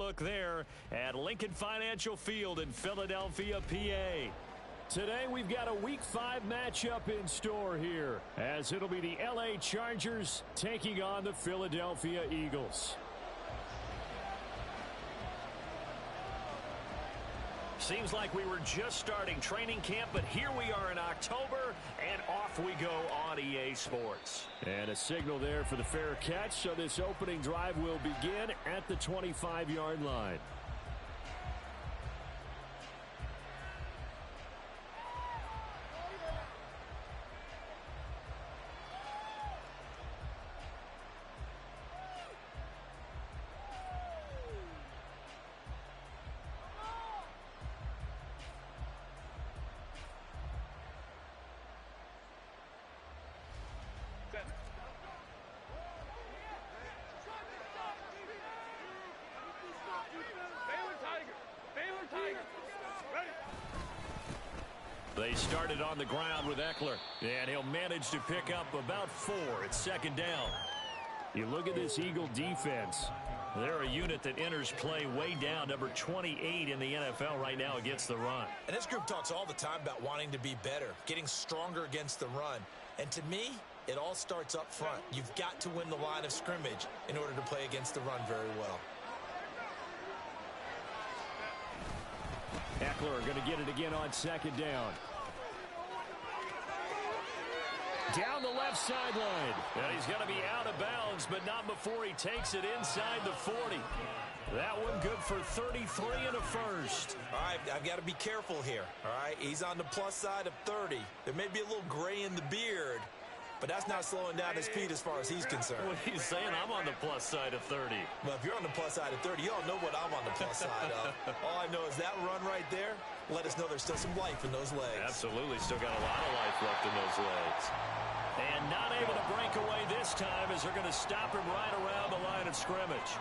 look there at Lincoln Financial Field in Philadelphia, PA. Today we've got a Week 5 matchup in store here, as it'll be the LA Chargers taking on the Philadelphia Eagles. Seems like we were just starting training camp, but here we are in October, and off we go on EA Sports. And a signal there for the fair catch, so this opening drive will begin at the 25-yard line. They started on the ground with Eckler, and he'll manage to pick up about 4 at second down. You look at this Eagle defense. They're a unit that enters play way down, number 28 in the NFL right now against the run. And this group talks all the time about wanting to be better, getting stronger against the run. And to me, it all starts up front. You've got to win the line of scrimmage in order to play against the run very well. Eckler going to get it again on second down. Down the left sideline. And he's going to be out of bounds, but not before he takes it inside the 40. That one good for 33 and a first. All right, I've got to be careful here. All right, he's on the plus side of 30. There may be a little gray in the beard, but that's not slowing down his speed as far as he's concerned. What he's saying, I'm on the plus side of 30. Well, if you're on the plus side of 30, you all know what I'm on the plus side of. All I know is that run right there, let us know there's still some life in those legs. Absolutely, still got a lot of life left in those legs. And not able to break away this time as they're going to stop him right around the line of scrimmage.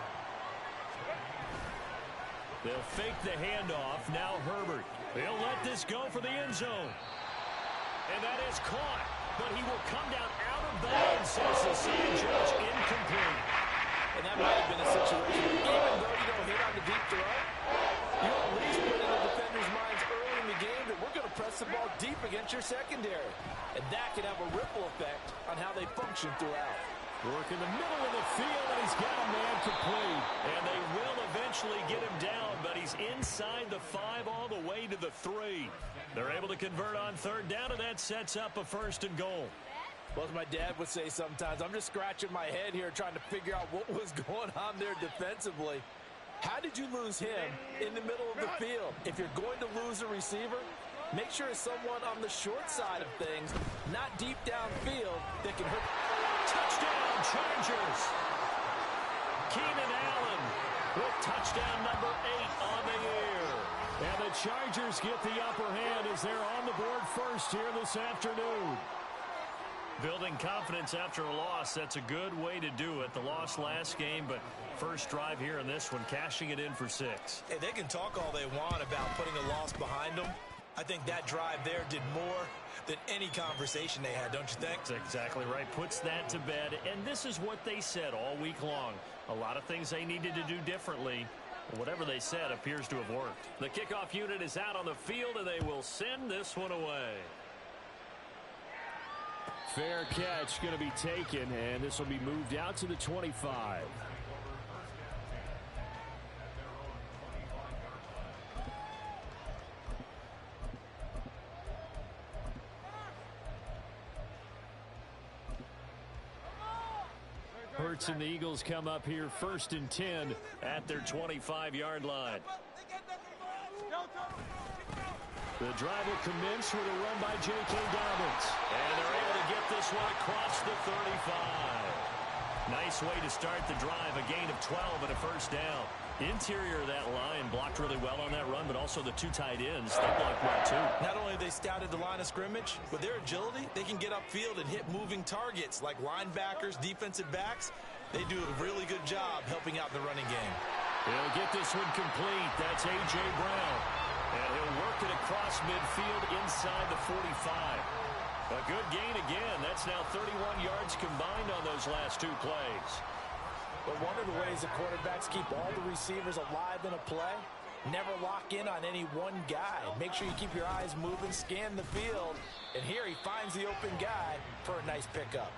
They'll fake the handoff. Now Herbert. They'll let this go for the end zone. And that is caught. But he will come down out of bounds, says the scene judge, incomplete. And that might have been a situation where even though you don't hit on the deep throw, you at least put in the defender's minds early in the game that we're going to press the ball deep against your secondary. And that can have a ripple effect on how they function throughout. Work in the middle of the field, and he's got a man complete. And they will eventually get him down, but he's inside the 5 all the way to the 3. They're able to convert on third down, and that sets up a first and goal. Well, as my dad would say sometimes, I'm just scratching my head here trying to figure out what was going on there defensively. How did you lose him in the middle of the field? If you're going to lose a receiver, make sure it's someone on the short side of things, not deep downfield, that can hurt. Touchdown, Chargers! Keenan Allen with touchdown number 8 on the year. And the Chargers get the upper hand as they're on the board first here this afternoon. Building confidence after a loss, that's a good way to do it. The loss last game, but first drive here in this one, cashing it in for 6. Hey, they can talk all they want about putting a loss behind them. I think that drive there did more than any conversation they had, don't you think? That's exactly right. Puts that to bed. And this is what they said all week long. A lot of things they needed to do differently. Whatever they said appears to have worked. The kickoff unit is out on the field, and they will send this one away. Fair catch going to be taken, and this will be moved out to the 25. Hurts and the Eagles come up here first and 10 at their 25-yard line. The drive will commence with a run by J.K. Dobbins. And they're able to get this one across the 35. Nice way to start the drive. A gain of 12 and a first down. Interior of that line blocked really well on that run, but also the 2 tight ends, they blocked well too. Not only have they scouted the line of scrimmage, with their agility, they can get upfield and hit moving targets like linebackers, defensive backs. They do a really good job helping out the running game. He'll get this one complete. That's A.J. Brown. And he'll work it across midfield inside the 45. A good gain again. That's now 31 yards combined on those last 2 plays. But one of the ways the quarterbacks keep all the receivers alive in a play, never lock in on any one guy. Make sure you keep your eyes moving, scan the field. And here he finds the open guy for a nice pickup.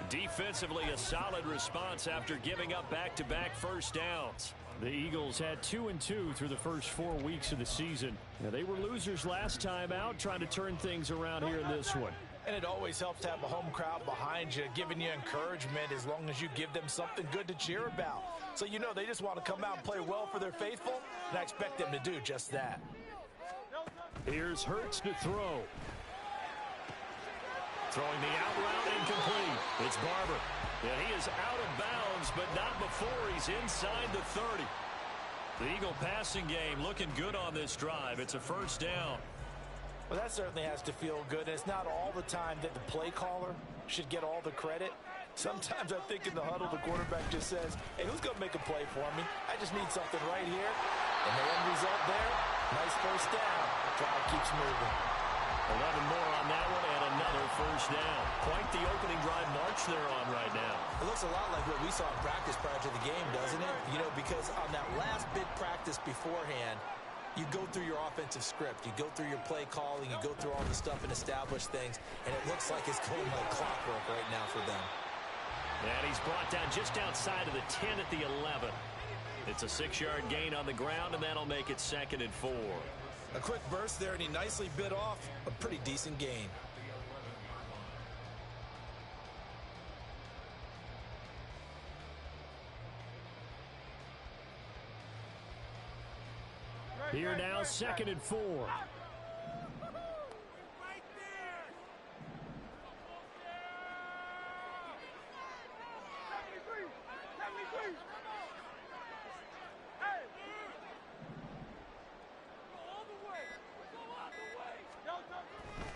Defensively, a solid response after giving up back-to-back first downs. The Eagles had 2-2 through the first 4 weeks of the season. Now, they were losers last time out, trying to turn things around here in this one. And it always helps to have a home crowd behind you, giving you encouragement as long as you give them something good to cheer about. So you know they just want to come out and play well for their faithful, and I expect them to do just that. Here's Hurts to throw. Throwing the out route incomplete. It's Barber. And he is out of bounds, but not before he's inside the 30. The Eagle passing game looking good on this drive. It's a first down. Well, that certainly has to feel good. And it's not all the time that the play caller should get all the credit. Sometimes I think in the huddle, the quarterback just says, hey, who's going to make a play for me? I just need something right here. And the end result there, nice first down. Drive keeps moving. 11 more on that one and another first down. Quite the opening drive march they're on right now. It looks a lot like what we saw in practice prior to the game, doesn't it? You know, because on that last big practice beforehand, you go through your offensive script. You go through your play calling. You go through all the stuff and establish things. And it looks like it's going like clockwork right now for them. And he's brought down just outside of the 10 at the 11. It's a 6-yard gain on the ground, and that'll make it 2nd and 4. A quick burst there, and he nicely bit off a pretty decent gain. Here now, 2nd and 4.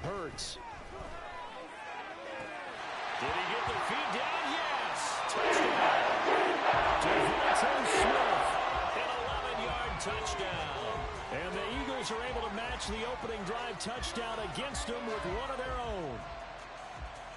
Hurts. Did he get the feet down? Yes! Touchdown! Devontae Smith. An 11-yard touchdown. And the Eagles are able to match the opening drive touchdown against them with one of their own.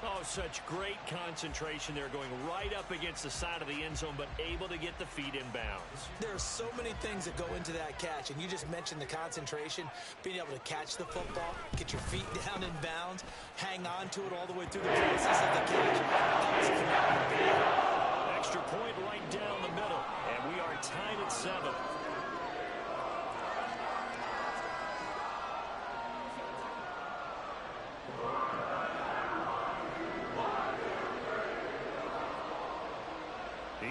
Oh, such great concentration there, going right up against the side of the end zone, but able to get the feet in bounds. There are so many things that go into that catch, and you just mentioned the concentration, being able to catch the football, get your feet down in bounds, hang on to it all the way through the process of the catch. That was phenomenal. Extra point right down the middle, and we are tied at 7.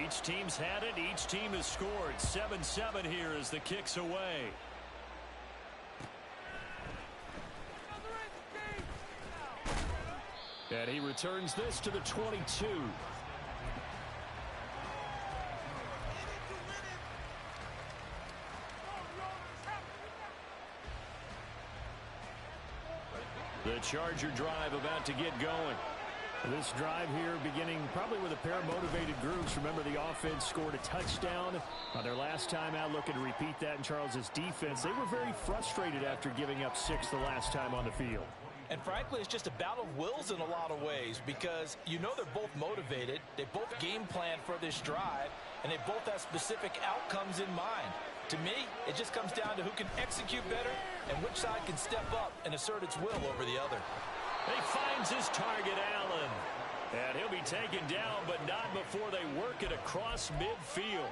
Each team's had it. Each team has scored. 7-7 here as the kick's away. And he returns this to the 22. The Charger drive about to get going. This drive here beginning probably with a pair of motivated groups. Remember, the offense scored a touchdown on their last time out. Looking to repeat that in Charles's defense. They were very frustrated after giving up 6 the last time on the field. And frankly, it's just a battle of wills in a lot of ways because you know they're both motivated. They both game plan for this drive, and they both have specific outcomes in mind. To me, it just comes down to who can execute better and which side can step up and assert its will over the other. He finds his target, Allen. And he'll be taken down, but not before they work it across midfield.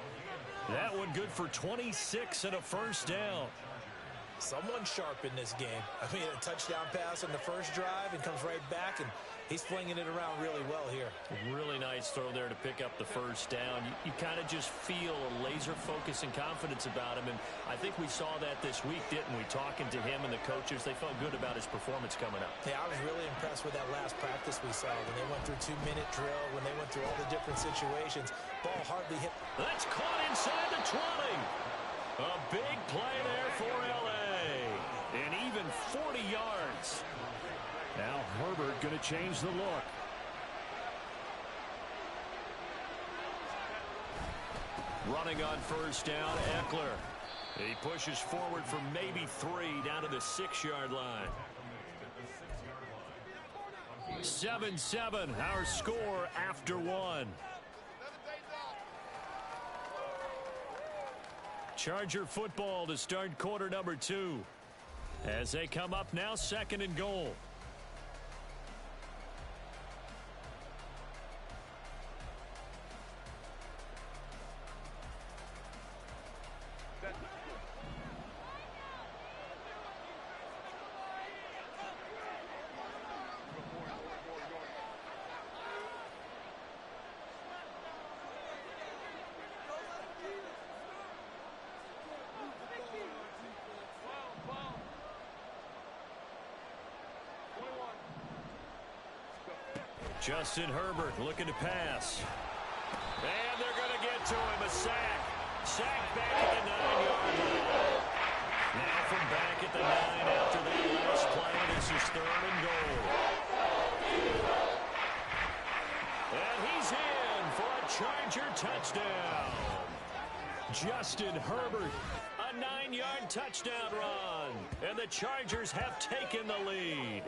That one good for 26 and a first down. Someone sharp in this game. I mean, a touchdown pass on the first drive and comes right back, and he's flinging it around really well here. Really nice throw there to pick up the first down. You kind of just feel a laser focus and confidence about him, and I think we saw that this week, didn't we? Talking to him and the coaches, they felt good about his performance coming up. Yeah, I was really impressed with that last practice we saw when they went through 2-minute drill, when they went through all the different situations. Ball hardly hit. That's caught inside the 20. A big play there for L.A. And even 40 yards. Now Herbert going to change the look. Running on first down, Eckler. He pushes forward for maybe 3 down to the 6-yard line. 7-7, our score after 1. Charger football to start quarter number 2. As they come up now, 2nd and goal. Justin Herbert looking to pass. And they're going to get to him. A sack. Sack back at the 9-yard line. Now from back at the 9 after that last play. This is 3rd and goal. And he's in for a Charger touchdown. Justin Herbert, a 9-yard touchdown run. And the Chargers have taken the lead.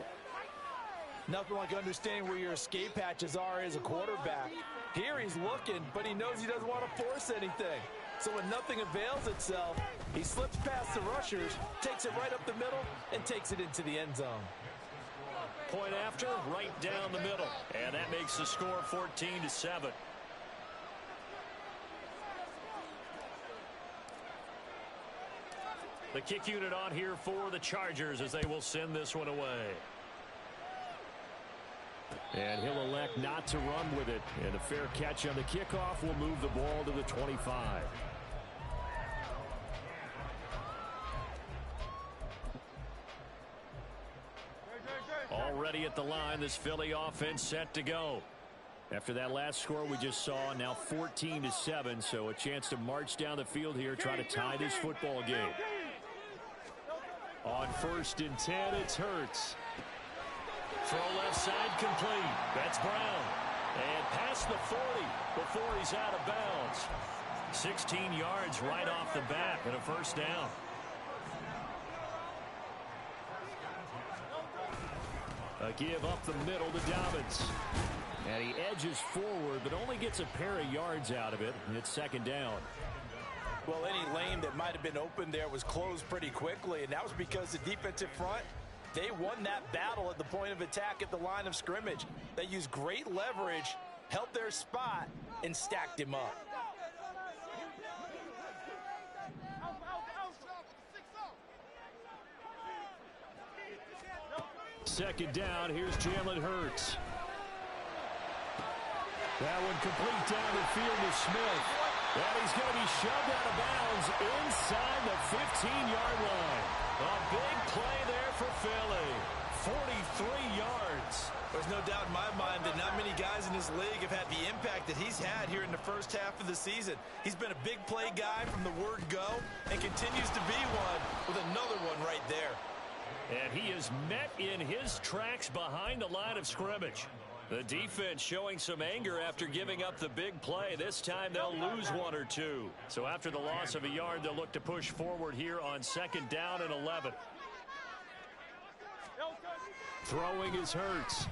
Nothing like understanding where your escape hatches are as a quarterback. Here he's looking, but he knows he doesn't want to force anything. So when nothing avails itself, he slips past the rushers, takes it right up the middle, and takes it into the end zone. Point after, right down the middle. And that makes the score 14-7. The kick unit on here for the Chargers as they will send this one away. And he'll elect not to run with it. And a fair catch on the kickoff will move the ball to the 25. Already at the line, this Philly offense set to go. After that last score we just saw, now 14-7, so a chance to march down the field here, try to tie this football game. On 1st and 10, it's Hurts. Throw left side complete. That's Brown. And past the 40 before he's out of bounds. 16 yards right off the bat and a 1st down. A give up the middle to Dobbins. And he edges forward, but only gets a pair of yards out of it. And it's 2nd down. Well, any lane that might have been open there was closed pretty quickly, and that was because the defensive front, they won that battle at the point of attack at the line of scrimmage. They used great leverage, held their spot, and stacked him up. Second down, here's Jalen Hurts. That one complete down the field to Smith. And he's going to be shoved out of bounds inside the 15-yard line. A big play there for Philly. 43 yards. There's no doubt in my mind that not many guys in this league have had the impact that he's had here in the first half of the season. He's been a big play guy from the word go and continues to be one with another one right there. And he is met in his tracks behind the line of scrimmage. The defense showing some anger after giving up the big play. This time they'll lose 1 or 2. So after the loss of a yard, they'll look to push forward here on 2nd down and 11. Throwing is Hurts.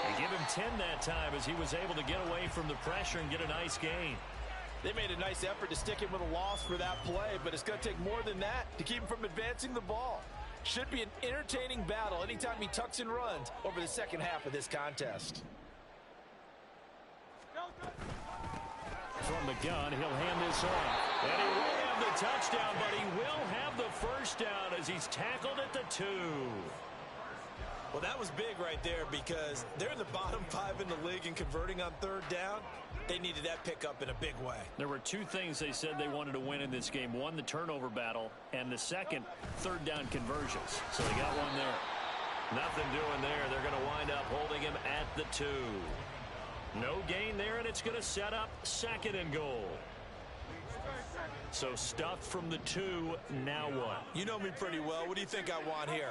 They give him 10 that time as he was able to get away from the pressure and get a nice gain. They made a nice effort to stick him with a loss for that play, but it's going to take more than that to keep him from advancing the ball. Should be an entertaining battle anytime he tucks and runs over the second half of this contest. From the gun, he'll hand this off. And he won't have the touchdown, but he will have the 1st down as he's tackled at the 2. Well, that was big right there because they're in the bottom 5 in the league in converting on 3rd down. They needed that pickup in a big way. There were 2 things they said they wanted to win in this game. One, the turnover battle, and the second, 3rd down conversions. So they got one there. Nothing doing there. They're going to wind up holding him at the 2. No gain there, and it's going to set up 2nd and goal. So stuffed from the 2, now what? You know me pretty well. What do you think I want here?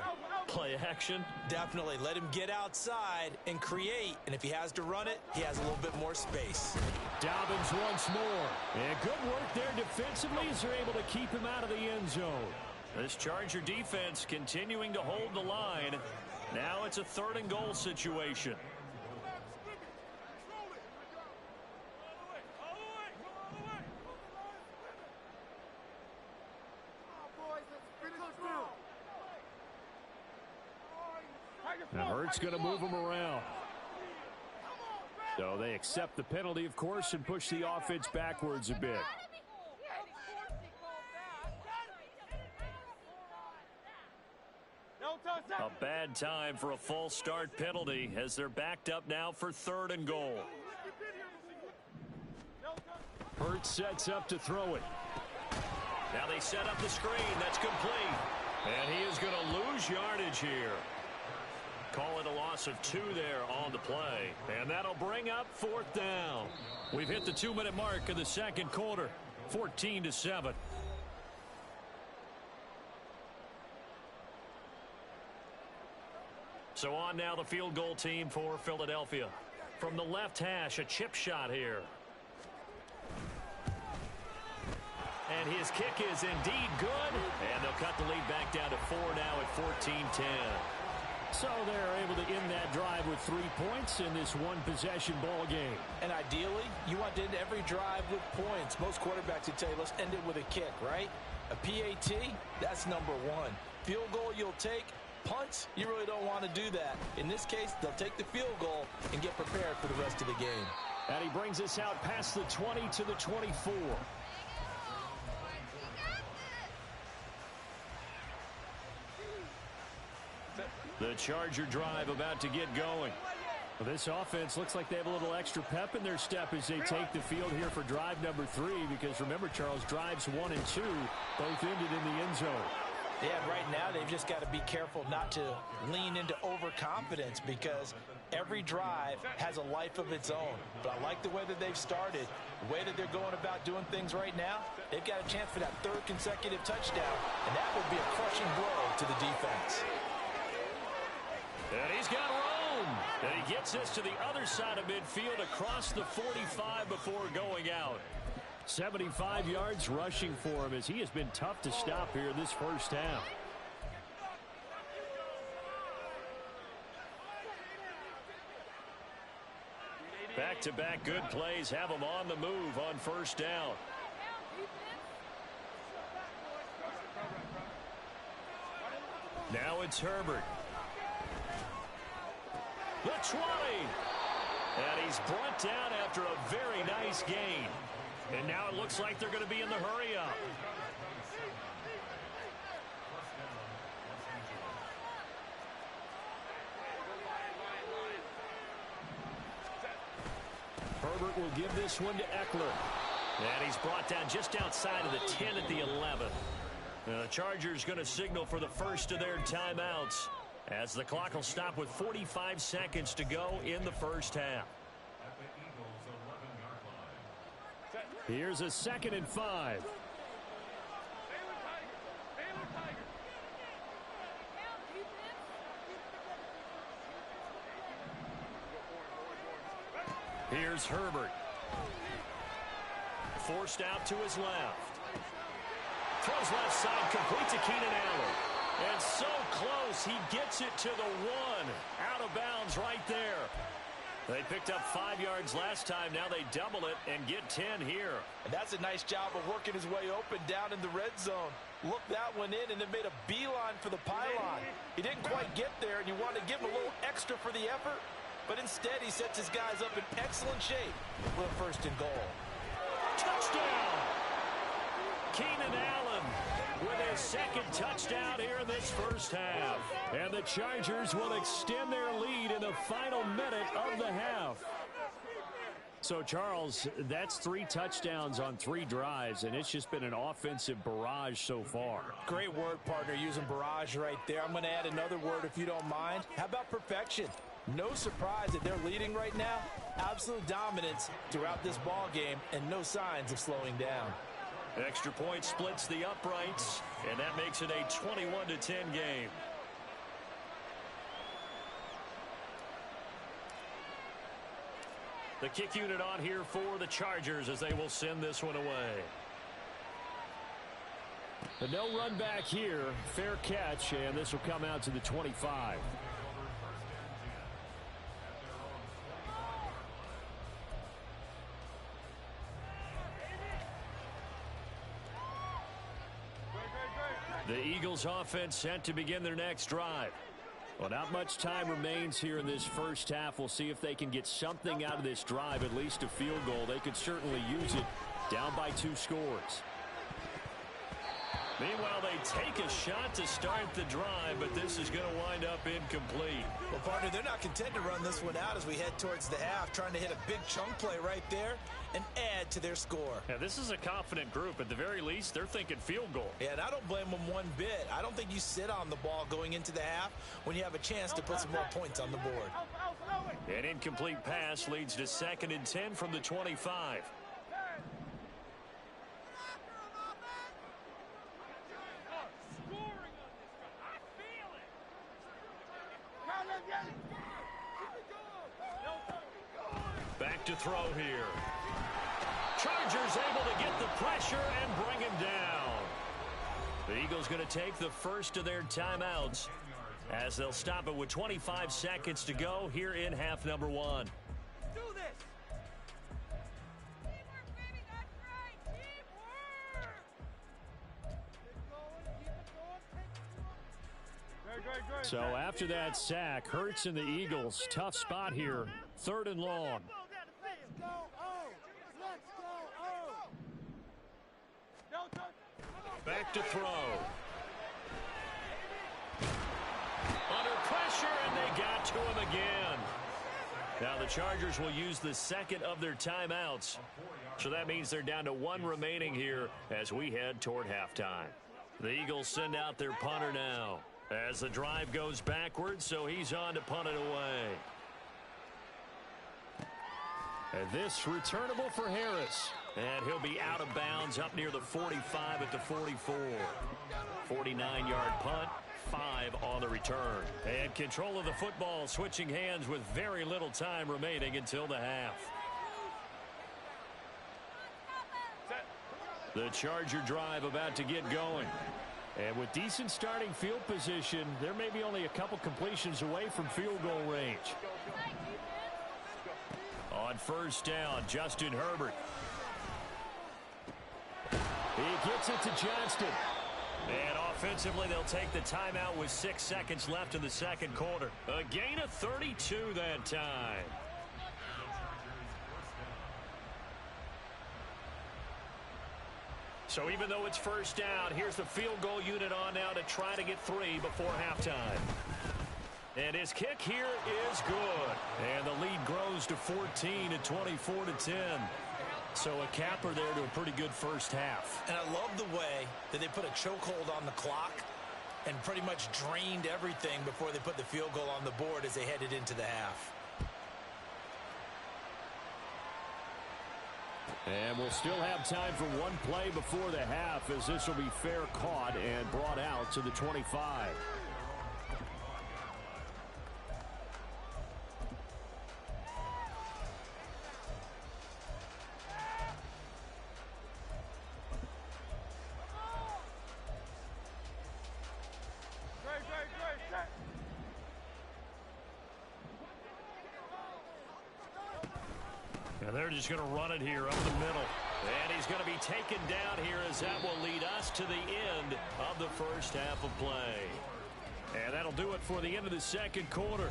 Play action? Definitely. Let him get outside and create. And if he has to run it, he has a little bit more space. Dobbins once more. And good work there defensively as they're able to keep him out of the end zone. This Charger defense continuing to hold the line. Now it's a 3rd and goal situation. And Hurt's going to move him around. So they accept the penalty, of course, and push the offense backwards a bit. A bad time for a false start penalty as they're backed up now for 3rd and goal. Hurt sets up to throw it. Now they set up the screen. That's complete. And he is going to lose yardage here. Call it a loss of 2 there on the play. And that'll bring up 4th down. We've hit the 2-minute mark of the second quarter. 14-7. So on now the field goal team for Philadelphia. From the left hash, a chip shot here. And his kick is indeed good. And they'll cut the lead back down to 4 now at 14-10. So they're able to end that drive with 3 points in this one-possession ball game. And ideally, you want to end every drive with points. Most quarterbacks would tell you, let's end it with a kick, right? A PAT, that's number 1. Field goal you'll take. Punts, you really don't want to do that. In this case, they'll take the field goal and get prepared for the rest of the game. And he brings us out past the 20 to the 24. The Charger drive about to get going. Well, this offense looks like they have a little extra pep in their step as they take the field here for drive number 3. Because remember, Charles, drives 1 and 2 both ended in the end zone. Yeah, right now they've just got to be careful not to lean into overconfidence because every drive has a life of its own. But I like the way that they've started, the way that they're going about doing things right now. They've got a chance for that 3rd consecutive touchdown, and that would be a crushing blow to the defense. And he's got room. And he gets this to the other side of midfield across the 45 before going out. 75 yards rushing for him as he has been tough to stop here this first half. Back-to-back good plays have him on the move on first down. Now it's Herbert. The 20. And he's brought down after a very nice gain. And now it looks like they're going to be in the hurry up. Herbert will give this one to Eckler. And he's brought down just outside of the 10 at the 11. The Chargers going to signal for the first of their timeouts as the clock will stop with 45 seconds to go in the first half. Here's a 2nd and 5. Here's Herbert. Forced out to his left. Throws left side, complete to Keenan Allen. And so close, he gets it to the 1. Out of bounds right there. They picked up 5 yards last time. Now they double it and get 10 here. And that's a nice job of working his way open down in the red zone. Looked that one in and then made a beeline for the pylon. He didn't quite get there, and you want to give him a little extra for the effort. But instead, he sets his guys up in excellent shape for a 1st and goal. Touchdown! Keenan Allen with his 2nd touchdown here in this first half. And the Chargers will extend their lead in the final minute of the half. So, Charles, that's 3 touchdowns on 3 drives, and it's just been an offensive barrage so far. Great word, partner, using barrage right there. I'm going to add another word if you don't mind. How about perfection? No surprise that they're leading right now. Absolute dominance throughout this ball game and no signs of slowing down. Extra point splits the uprights, and that makes it a 21-10 game. The kick unit on here for the Chargers as they will send this one away. The no run back here. Fair catch, and this will come out to the 25. The Eagles offense set to begin their next drive. Well, not much time remains here in this first half. We'll see if they can get something out of this drive, at least a field goal. They could certainly use it, down by 2 scores. Meanwhile, they take a shot to start the drive, but this is going to wind up incomplete. Well, partner, they're not content to run this one out as we head towards the half, trying to hit a big chunk play right there and add to their score. Yeah, this is a confident group. At the very least, they're thinking field goal. Yeah, and I don't blame them one bit. I don't think you sit on the ball going into the half when you have a chance to put some more points on the board. An incomplete pass leads to 2nd and 10 from the 25. Back to throw here. Chargers able to get the pressure and bring him down. The Eagles going to take the first of their timeouts as they'll stop it with 25 seconds to go here in half number 1. Do this. So after that sack, Hurts and the Eagles, tough spot here. 3rd and long. Back to throw. Under pressure, and they got to him again. Now the Chargers will use the 2nd of their timeouts. So that means they're down to 1 remaining here as we head toward halftime. The Eagles send out their punter now as the drive goes backwards, so he's on to punt it away. And this returnable for Harris. And he'll be out of bounds up near the 45 at the 44. 49-yard punt, 5 on the return. And control of the football switching hands with very little time remaining until the half. The Charger drive about to get going. And with decent starting field position, there may be only a couple completions away from field goal range. On 1st down, Justin Herbert. He gets it to Johnston. And offensively, they'll take the timeout with 6 seconds left in the 2nd quarter. A gain of 32 that time. So even though it's 1st down, here's the field goal unit on now to try to get 3 before halftime. And his kick here is good. And the lead grows to 14 at 24-10. So a capper there to a pretty good first half. And I love the way that they put a chokehold on the clock and pretty much drained everything before they put the field goal on the board as they headed into the half. And we'll still have time for 1 play before the half, as this will be fair caught and brought out to the 25. And they're just going to run it here up the middle. And he's going to be taken down here as that will lead us to the end of the first half of play. And that'll do it for the end of the 2nd quarter.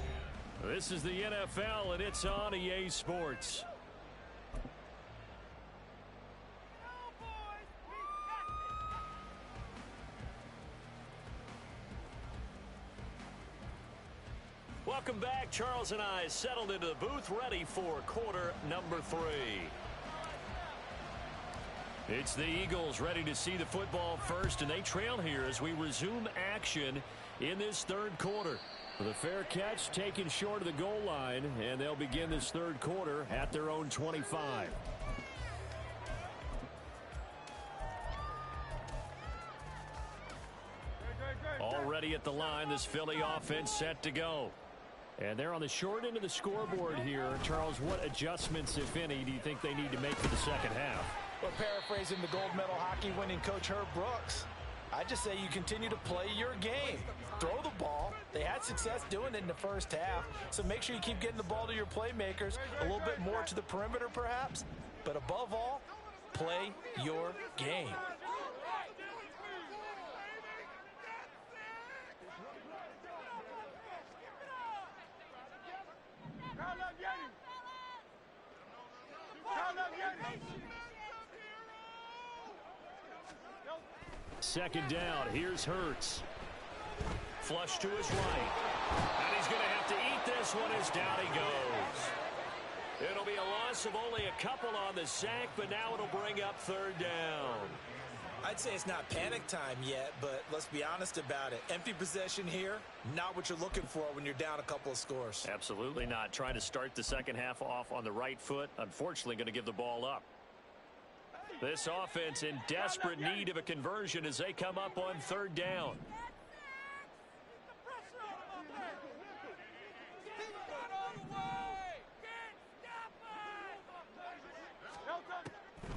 This is the NFL, and it's on EA Sports. Welcome back. Charles and I settled into the booth, ready for quarter number 3. It's the Eagles ready to see the football first, and they trail here as we resume action in this 3rd quarter. The fair catch taken short of the goal line, and they'll begin this 3rd quarter at their own 25. Already at the line, this Philly offense set to go. And they're on the short end of the scoreboard here. Charles, what adjustments, if any, do you think they need to make for the 2nd half? Well, paraphrasing the gold medal hockey winning coach Herb Brooks, I just say you continue to play your game. Throw the ball. They had success doing it in the first half, so make sure you keep getting the ball to your playmakers, a little bit more to the perimeter perhaps, but above all, play your game. Second down. Here's Hurts. Flush to his right. And he's going to have to eat this one as down he goes. It'll be a loss of only a couple on the sack, but now it'll bring up third down. I'd say it's not panic time yet, but let's be honest about it. Empty possession here, not what you're looking for when you're down a couple of scores. Absolutely not. Trying to start the second half off on the right foot. Unfortunately, going to give the ball up. This offense in desperate need of a conversion as they come up on third down.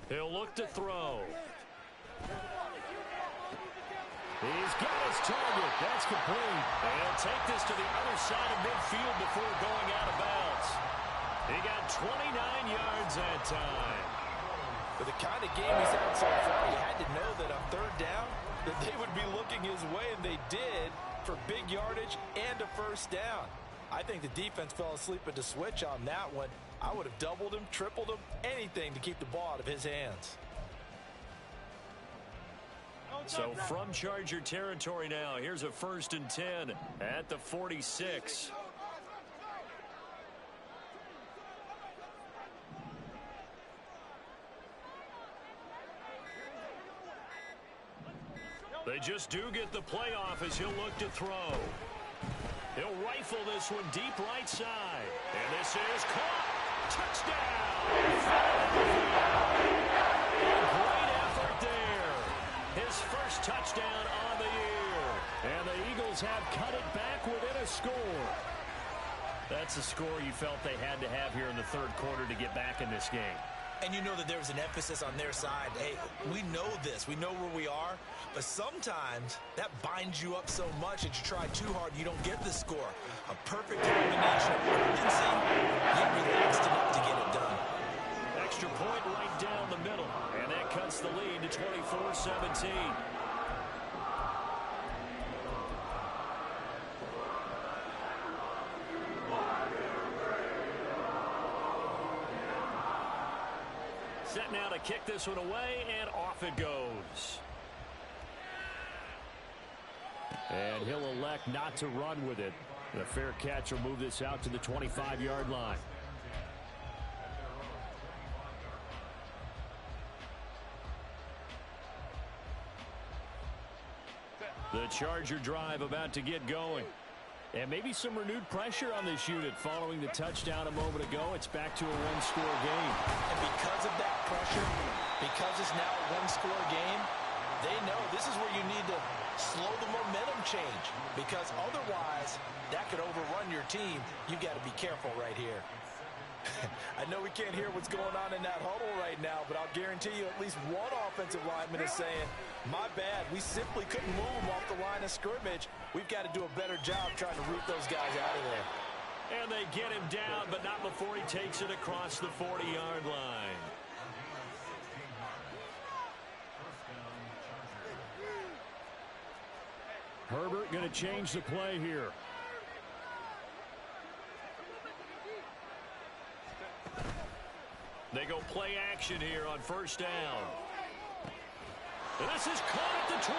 He'll look to throw. He's got his target. That's complete. And he'll take this to the other side of midfield before going out of bounds. He got 29 yards that time. With the kind of game he's had so far, you had to know that on third down that they would be looking his way, and they did, for big yardage and a first down. I think the defense fell asleep at the switch on that one. I would have doubled him, tripled him, anything to keep the ball out of his hands. So from Charger territory now, here's a 1st and 10 at the 46. They just do get the playoff as he'll look to throw. He'll rifle this one deep right side. And this is caught. Touchdown. Great effort there. His first touchdown on the year. And the Eagles have cut it back within a score. That's a score you felt they had to have here in the third quarter to get back in this game. And you know that there's an emphasis on their side. Hey, we know this. We know where we are. But sometimes that binds you up so much that you try too hard, you don't get the score. A perfect combination of urgency, yet relaxed enough to get it done. Extra point right down the middle. And that cuts the lead to 24-17. Set now to kick this one away, and off it goes. And he'll elect not to run with it. And a fair catch will move this out to the 25-yard line. The Charger drive about to get going. And maybe some renewed pressure on this unit following the touchdown a moment ago. It's back to a one-score game. And because of that pressure, because it's now a one-score game, they know this is where you need to slow the momentum change. Because otherwise, that could overrun your team. You've got to be careful right here. I know we can't hear what's going on in that huddle right now, but I'll guarantee you at least one offensive lineman is saying, my bad, we simply couldn't move them off the line of scrimmage. We've got to do a better job trying to root those guys out of there. And they get him down, but not before he takes it across the 40-yard line. Herbert going to change the play here. They go play action here on first down. This is caught at the 20.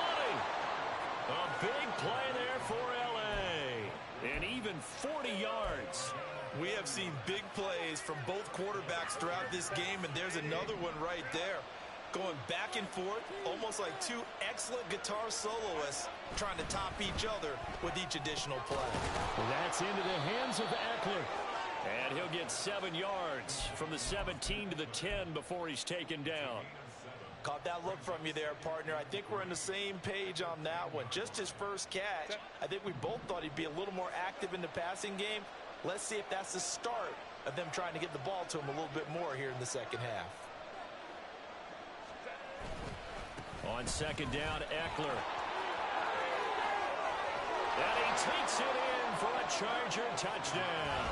A big play there for L.A. And even 40 yards. We have seen big plays from both quarterbacks throughout this game, and there's another one right there. Going back and forth, almost like two excellent guitar soloists trying to top each other with each additional play. Well, that's into the hands of Eckler. And he'll get 7 yards from the 17 to the 10 before he's taken down. Caught that look from you there, partner. I think we're on the same page on that one. Just his first catch. I think we both thought he'd be a little more active in the passing game. Let's see if that's the start of them trying to get the ball to him a little bit more here in the second half. On second down, Eckler. And he takes it in for a Charger touchdown.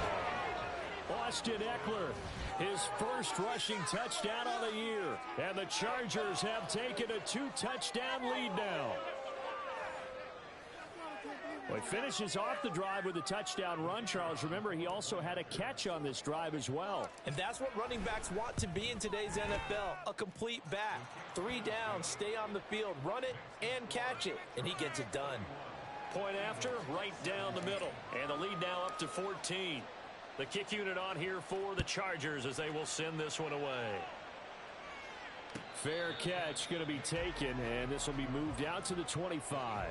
Austin Eckler, his first rushing touchdown of the year. And the Chargers have taken a 2-touchdown lead now. Well, he finishes off the drive with a touchdown run, Charles. Remember, he also had a catch on this drive as well. And that's what running backs want to be in today's NFL, a complete back. 3 downs, stay on the field, run it, and catch it, and he gets it done. Point after, right down the middle. And the lead now up to 14. The kick unit on here for the Chargers as they will send this one away. Fair catch going to be taken, and this will be moved out to the 25.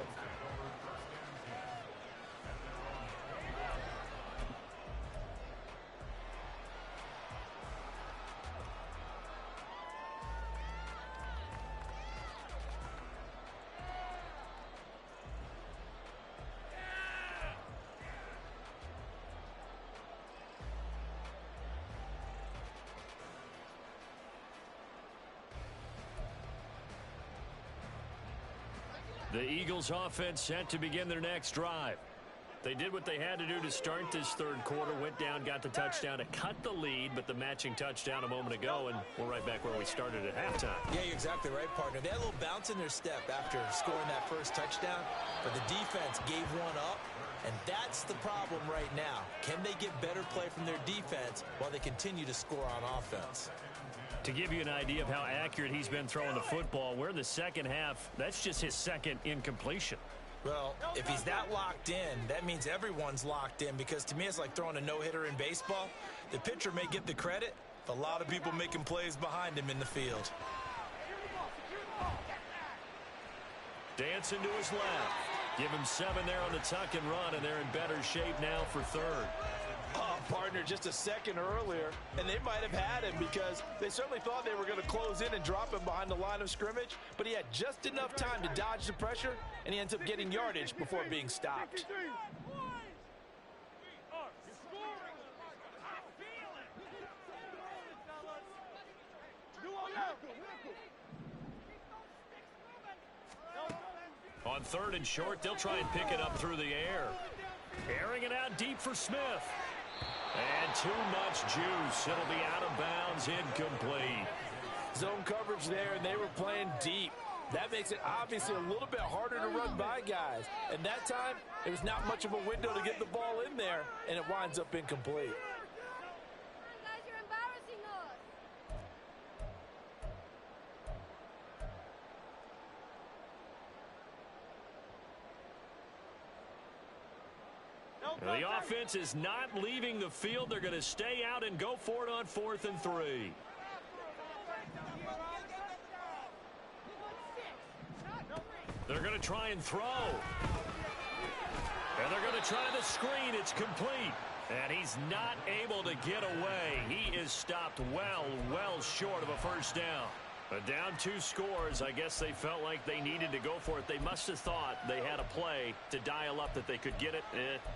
The Eagles offense set to begin their next drive. They did what they had to do to start this third quarter, went down, got the touchdown to cut the lead, but the matching touchdown a moment ago, and we're right back where we started at halftime. Yeah, you're exactly right, partner. They had a little bounce in their step after scoring that first touchdown, but the defense gave one up, and that's the problem right now. Can they get better play from their defense while they continue to score on offense? To give you an idea of how accurate he's been throwing the football, we're in the second half. That's just his second incompletion. Well, if he's that locked in, that means everyone's locked in, because to me it's like throwing a no-hitter in baseball. The pitcher may get the credit, but a lot of people making plays behind him in the field. Dancing to his left. Give him 7 there on the tuck and run, and they're in better shape now for third. Oh, partner, just a second earlier, and they might have had him because they certainly thought they were going to close in and drop him behind the line of scrimmage, but he had just enough time to dodge the pressure, and he ends up getting yardage before being stopped. On third and short, they'll try and pick it up through the air. Airing it out deep for Smith. And too much juice. It'll be out of bounds, incomplete. Zone coverage there, and they were playing deep. That makes it obviously a little bit harder to run by guys. And that time, it was not much of a window to get the ball in there, and it winds up incomplete. Guys, you're embarrassing us. The offense is not leaving the field. They're going to stay out and go for it on 4th and 3. They're going to try and throw. And they're going to try the screen. It's complete. And he's not able to get away. He is stopped well short of a first down. But down 2 scores, I guess they felt like they needed to go for it. They must have thought they had a play to dial up that they could get it.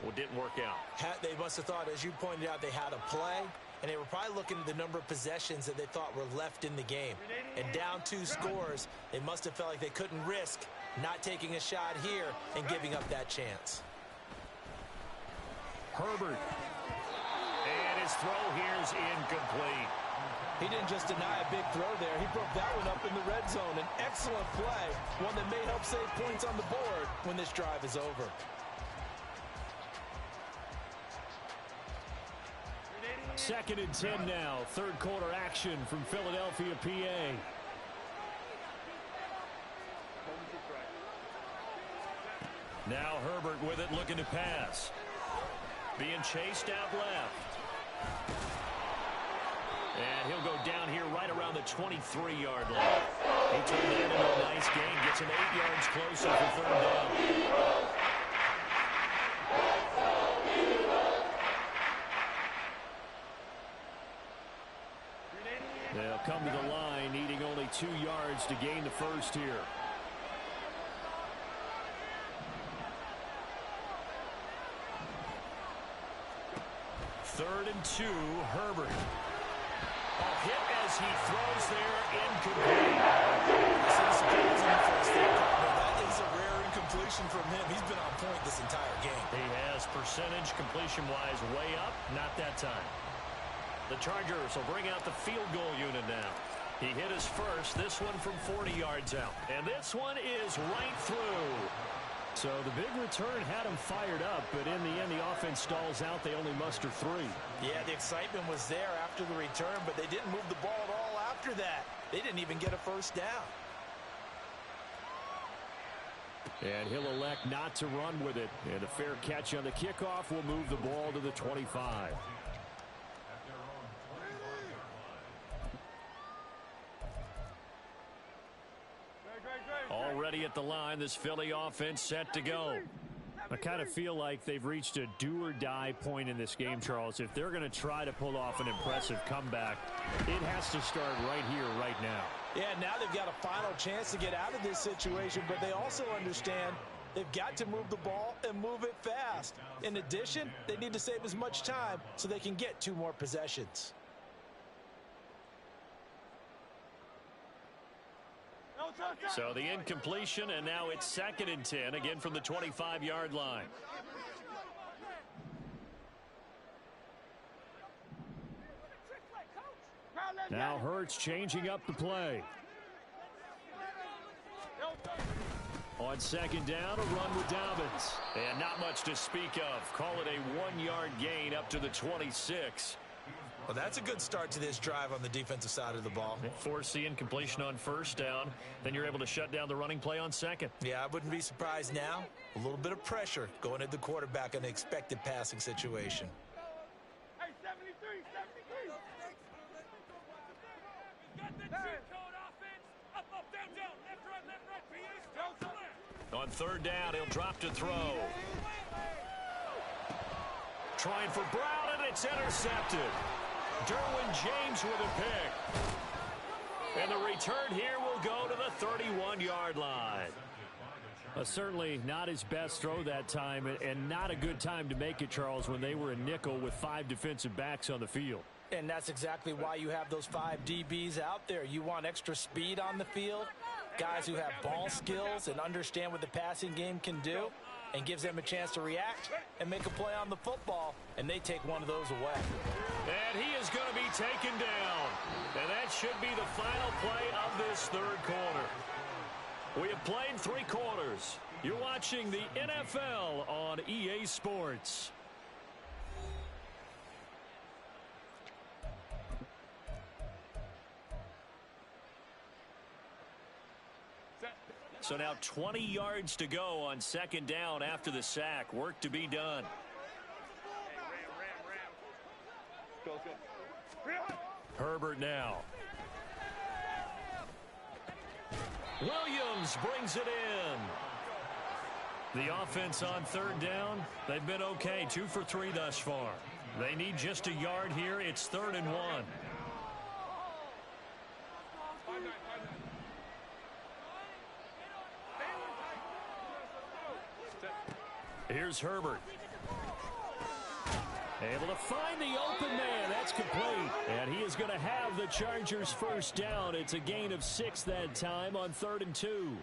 Well, it didn't work out. They must have thought, as you pointed out, they had a play, and they were probably looking at the number of possessions that they thought were left in the game. And down 2 scores, they must have felt like they couldn't risk not taking a shot here and giving up that chance. Herbert. And his throw here is incomplete. He didn't just deny a big throw there. He broke that one up in the red zone. An excellent play, one that may help save points on the board when this drive is over. Second and 10 now. Third quarter action from Philadelphia, PA. Now Herbert with it, looking to pass. Being chased out left. And he'll go down here right around the 23-yard line. He turned that into a nice gain. Gets him 8 yards closer for third down. They'll come to the line, needing only 2 yards to gain the first here. Third and 2, Herbert. A hit as he throws there, incomplete. That is a rare incompletion from him. He's been on point this entire game. He has percentage completion-wise way up, not that time. The Chargers will bring out the field goal unit now. He hit his first, this one from 40 yards out. And this one is right through. So the big return had them fired up, but in the end, the offense stalls out. They only muster 3. Yeah, the excitement was there after the return, but they didn't move the ball at all after that. They didn't even get a first down. And he'll elect not to run with it. And a fair catch on the kickoff will move the ball to the 25. Already at the line, this Philly offense set to go. I kind of feel like they've reached a do-or-die point in this game, Charles. If they're going to try to pull off an impressive comeback, it has to start right here, right now. Yeah, now they've got a final chance to get out of this situation, but they also understand they've got to move the ball and move it fast. In addition, they need to save as much time so they can get 2 more possessions. So the incompletion, and now it's 2nd and 10, again from the 25-yard line. Now Hurts changing up the play. On 2nd down, a run with Dobbins. And not much to speak of. Call it a 1-yard gain up to the 26. Well, that's a good start to this drive on the defensive side of the ball. Force the incompletion on 1st down. Then you're able to shut down the running play on 2nd. Yeah, I wouldn't be surprised now. A little bit of pressure going at the quarterback in an expected passing situation. Hey, 73, 73. Got the cheat code offense. Up, down, left, right, PH. On 3rd down, he'll drop to throw. Trying for Brown, and it's intercepted. Derwin James with a pick. And the return here will go to the 31-yard line. Certainly not his best throw that time, and not a good time to make it, Charles, when they were in nickel with 5 defensive backs on the field. And that's exactly why you have those 5 DBs out there. You want extra speed on the field, guys who have ball skills and understand what the passing game can do, and gives them a chance to react and make a play on the football, and they take one of those away. And he is going to be taken down. And that should be the final play of this 3rd quarter. We have played 3 quarters. You're watching the NFL on EA Sports. So now 20 yards to go on 2nd down after the sack. Work to be done. Herbert now. Williams brings it in. The offense on 3rd down, they've been okay. 2 for 3 thus far. They need just a yard here. It's 3rd and 1. Here's Herbert. Able to find the open man. That's complete. And he is going to have the Chargers' 1st down. It's a gain of 6 that time on 3rd and 2.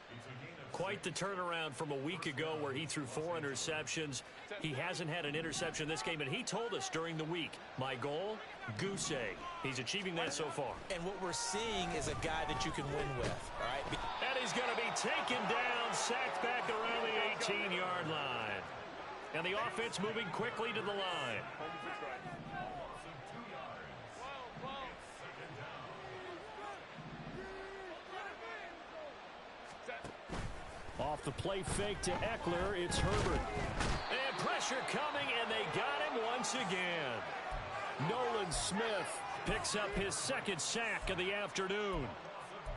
Quite the turnaround from a week ago where he threw 4 interceptions. He hasn't had an interception this game, and he told us during the week, my goal, goose egg. He's achieving that so far. And what we're seeing is a guy that you can win with, all right? And he's going to be taken down, sacked back around the 18-yard line. And the offense moving quickly to the line. Off the play fake to Eckler, it's Herbert. And pressure coming, and they got him once again. Nolan Smith picks up his 2nd sack of the afternoon.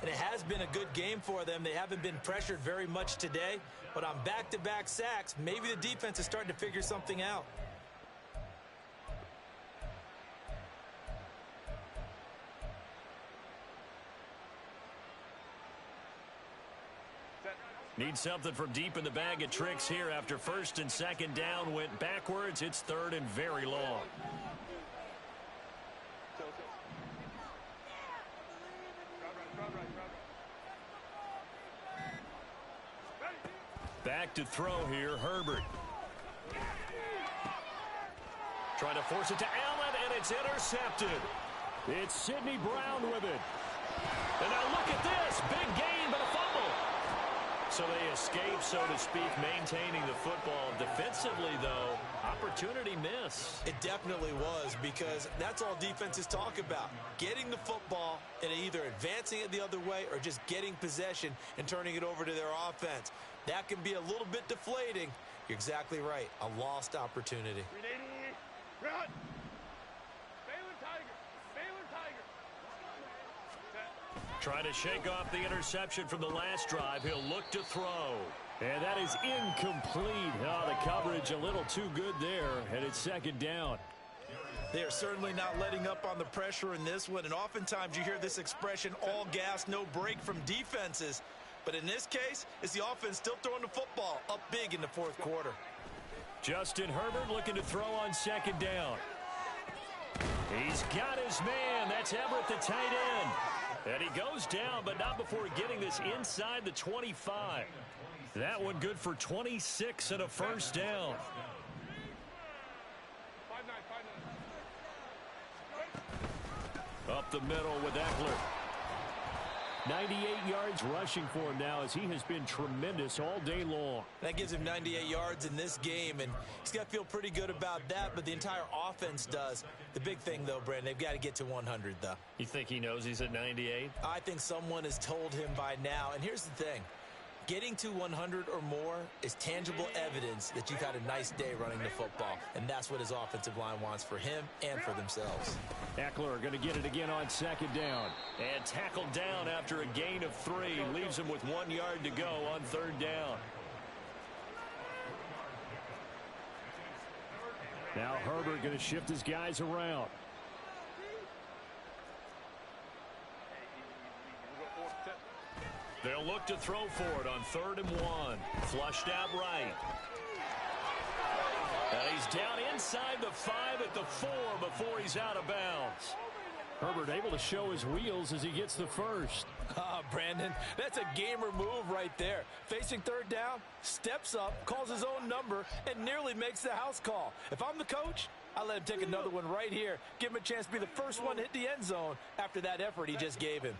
And it has been a good game for them. They haven't been pressured very much today, but on back-to-back sacks, maybe the defense is starting to figure something out. Need something from deep in the bag of tricks here after 1st and 2nd down went backwards. It's 3rd and very long. Back to throw here, Herbert. Trying to force it to Allen, and it's intercepted. It's Sidney Brown with it. And now look at this. Big gain, but a fumble. So they escape, so to speak, maintaining the football. Defensively, though, opportunity miss. It definitely was, because that's all defenses talk about. Getting the football and either advancing it the other way or just getting possession and turning it over to their offense. That can be a little bit deflating. You're exactly right. A lost opportunity. Run! Baylor Tiger! Baylor Tiger! Trying to shake off the interception from the last drive. He'll look to throw. And that is incomplete. Oh, the coverage a little too good there, and it's second down. They are certainly not letting up on the pressure in this one, and oftentimes you hear this expression, all gas, no break from defenses. But in this case, it's the offense still throwing the football up big in the fourth quarter. Justin Herbert looking to throw on second down. He's got his man. That's Everett, the tight end. And he goes down, but not before getting this inside the 25. That one good for 26 and a first down. 5-9. Up the middle with Eckler. 98 yards rushing for him now, as he has been tremendous all day long. That gives him 98 yards in this game, and he's got to feel pretty good about that, but the entire offense does. The big thing, though, Brandon, they've got to get to 100, though. You think he knows he's at 98? I think someone has told him by now, and here's the thing. Getting to 100 or more is tangible evidence that you've had a nice day running the football, and that's what his offensive line wants for him and for themselves. Eckler going to get it again on second down. And tackled down after a gain of 3. Leaves him with 1 yard to go on third down. Now Herbert going to shift his guys around. They'll look to throw for it on 3rd and 1. Flushed out right. And he's down inside the 5 at the 4 before he's out of bounds. Herbert able to show his wheels as he gets the first. Brandon, that's a gamer move right there. Facing third down, steps up, calls his own number, and nearly makes the house call. If I'm the coach, I let him take another one right here. Give him a chance to be the first one to hit the end zone after that effort he just gave him.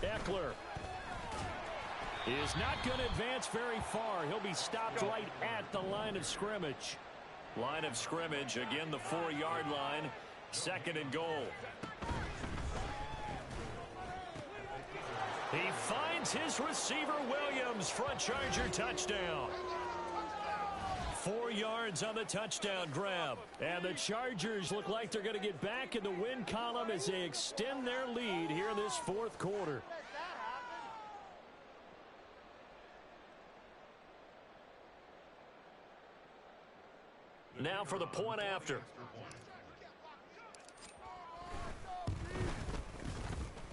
Eckler is not going to advance very far. He'll be stopped right at the line of scrimmage. Line of scrimmage, again the 4-yard line. 2nd and goal. He finds his receiver, Williams, for a Charger touchdown. 4 yards on the touchdown grab. And the Chargers look like they're going to get back in the win column as they extend their lead here in this fourth quarter. Now for the point after.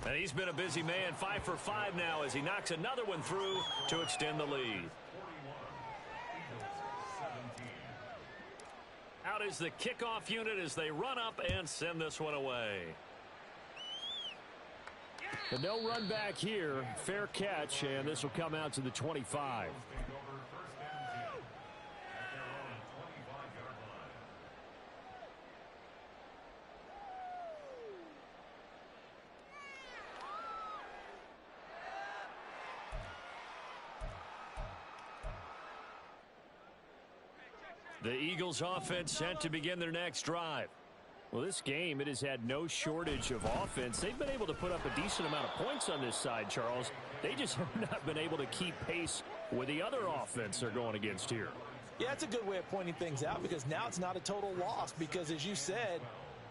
And he's been a busy man, 5 for 5 now as he knocks another one through to extend the lead. Out is the kickoff unit as they run up and send this one away. But no run back here. Fair catch, and this will come out to the 25. The Eagles offense set to begin their next drive. Well, this game, it has had no shortage of offense. They've been able to put up a decent amount of points on this side, Charles. They just have not been able to keep pace with the other offense they're going against here. Yeah, that's a good way of pointing things out, because now it's not a total loss, because as you said,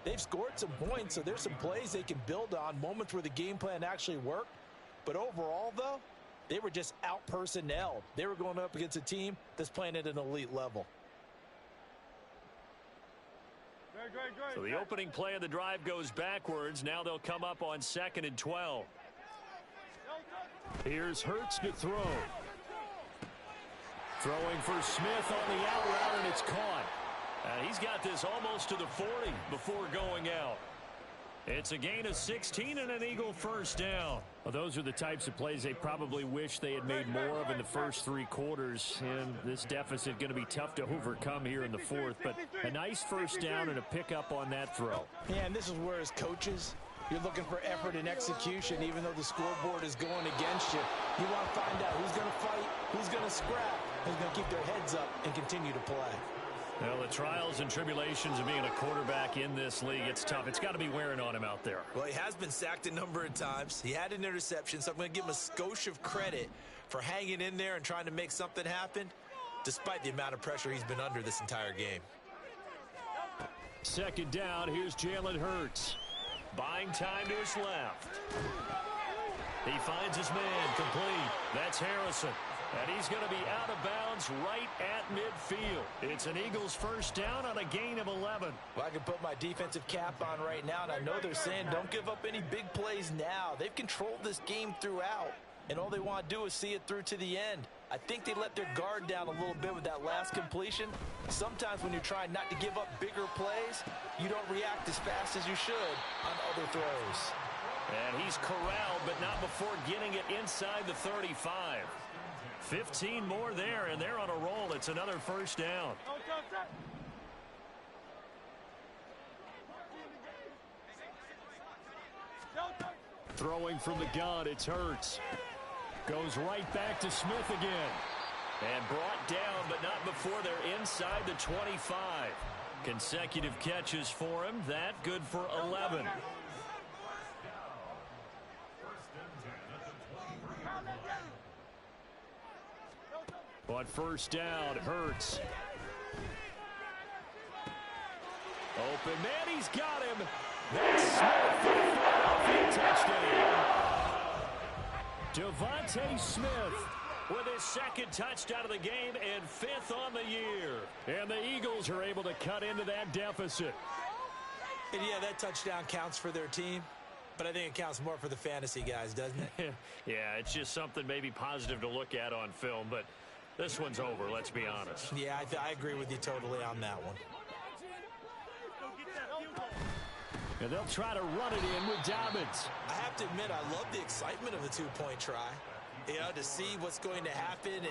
they've scored some points, so there's some plays they can build on, moments where the game plan actually worked. But overall, though, they were just out-personnelled. They were going up against a team that's playing at an elite level. So the opening play of the drive goes backwards. Now they'll come up on 2nd and 12. Here's Hurts to throw. Throwing for Smith on the out route, and it's caught. He's got this almost to the 40 before going out. It's a gain of 16 and an Eagle first down. Well, those are the types of plays they probably wish they had made more of in the first 3 quarters. And this deficit going to be tough to overcome here in the fourth. But a nice first down and a pickup on that throw. Yeah, and this is where as coaches, you're looking for effort and execution, even though the scoreboard is going against you. You want to find out who's going to fight, who's going to scrap, who's going to keep their heads up and continue to play. Well, the trials and tribulations of being a quarterback in this league, it's tough. It's got to be wearing on him out there. Well, he has been sacked a number of times. He had an interception, so I'm going to give him a skosh of credit for hanging in there and trying to make something happen, despite the amount of pressure he's been under this entire game. Second down, here's Jalen Hurts. Buying time to his left. He finds his man complete. That's Harrison. And he's going to be out of bounds right at midfield. It's an Eagles first down on a gain of 11. Well, I can put my defensive cap on right now, and I know they're saying don't give up any big plays now. They've controlled this game throughout, and all they want to do is see it through to the end. I think they let their guard down a little bit with that last completion. Sometimes when you're trying not to give up bigger plays, you don't react as fast as you should on other throws. And he's corralled, but not before getting it inside the 35. 15 more there, and they're on a roll. It's another first down. Throwing from the gun, it's Hurts. Goes right back to Smith again. And brought down, but not before they're inside the 25. Consecutive catches for him. That good for 11. But first down, Hurts. Open man, he's got him. That's Smith for the touchdown. Devontae Smith with his second touchdown of the game and 5th on the year. And the Eagles are able to cut into that deficit. And yeah, that touchdown counts for their team, but I think it counts more for the fantasy guys, doesn't it? Yeah, it's just something maybe positive to look at on film, but this one's over, let's be honest. Yeah, I agree with you totally on that one. And they'll try to run it in with Dobbins. I have to admit, I love the excitement of the two-point try. You know, to see what's going to happen,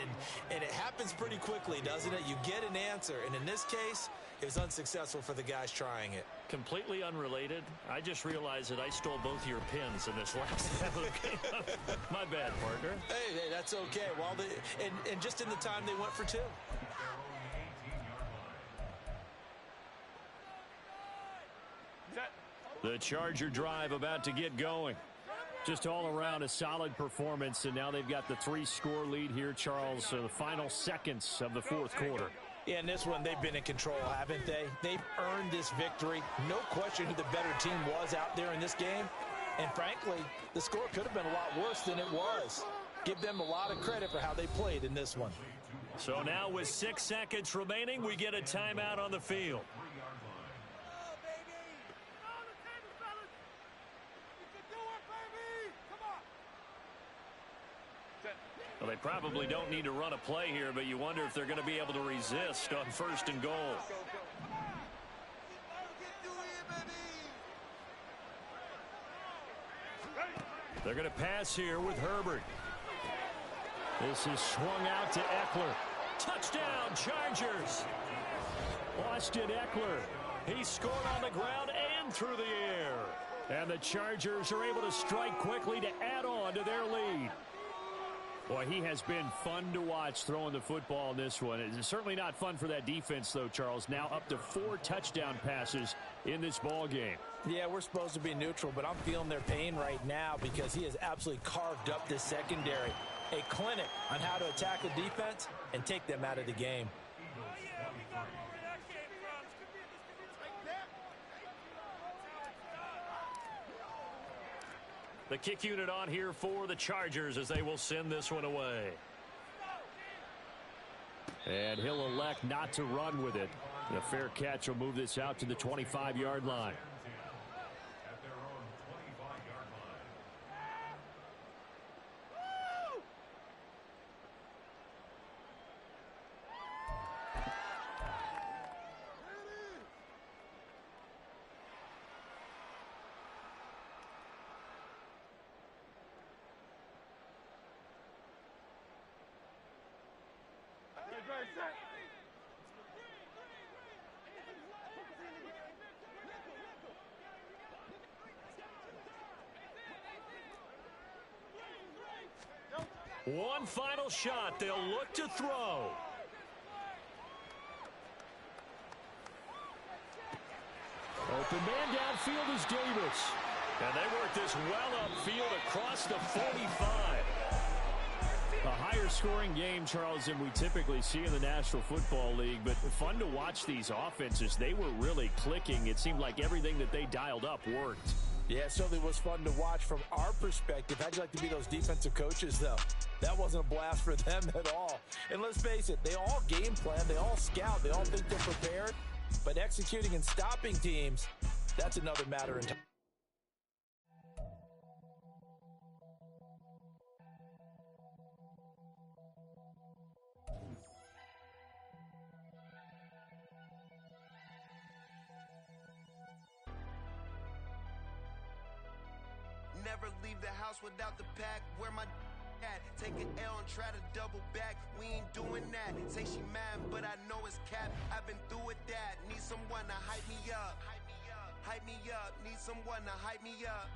and it happens pretty quickly, doesn't it? You get an answer, and in this case, it was unsuccessful for the guys trying it. Completely unrelated. I just realized that I stole both your pins in this last game. My bad, partner. Hey, that's okay. Well, and just in the time they went for 2. The Charger drive about to get going. Just all around a solid performance, and now they've got the 3-score lead here, Charles. So the final seconds of the fourth quarter. Yeah, in this one, they've been in control, haven't they? They've earned this victory. No question who the better team was out there in this game. And frankly, the score could have been a lot worse than it was. Give them a lot of credit for how they played in this one. So now with 6 seconds remaining, we get a timeout on the field. Well, they probably don't need to run a play here, but you wonder if they're going to be able to resist on 1st and goal. They're going to pass here with Herbert. This is swung out to Eckler. Touchdown, Chargers. Austin Eckler. He scored on the ground and through the air. And the Chargers are able to strike quickly to add on to their lead. Boy, he has been fun to watch throwing the football in this one. It's certainly not fun for that defense, though, Charles. Now up to 4 touchdown passes in this ball game. Yeah, we're supposed to be neutral, but I'm feeling their pain right now because he has absolutely carved up this secondary. A clinic on how to attack a defense and take them out of the game. The kick unit on here for the Chargers as they will send this one away. And he'll elect not to run with it. The fair catch will move this out to the 25-yard line. One final shot. They'll look to throw. Open man downfield is Davis. And they work this well upfield across the 45. A higher scoring game, Charles, than we typically see in the National Football League, but fun to watch these offenses. They were really clicking. It seemed like everything that they dialed up worked. Yeah, it certainly was fun to watch from our perspective. How'd you like to be those defensive coaches, though? That wasn't a blast for them at all. And let's face it, they all game plan, they all scout, they all think they're prepared. But executing and stopping teams, that's another matter in time. Never leave the house without the pack. Where my at? Take an L and try to double back. We ain't doing that. Say she mad, but I know it's cap. I've been through with that. Need someone to hype me up. Hype me up. Need someone to hype me up.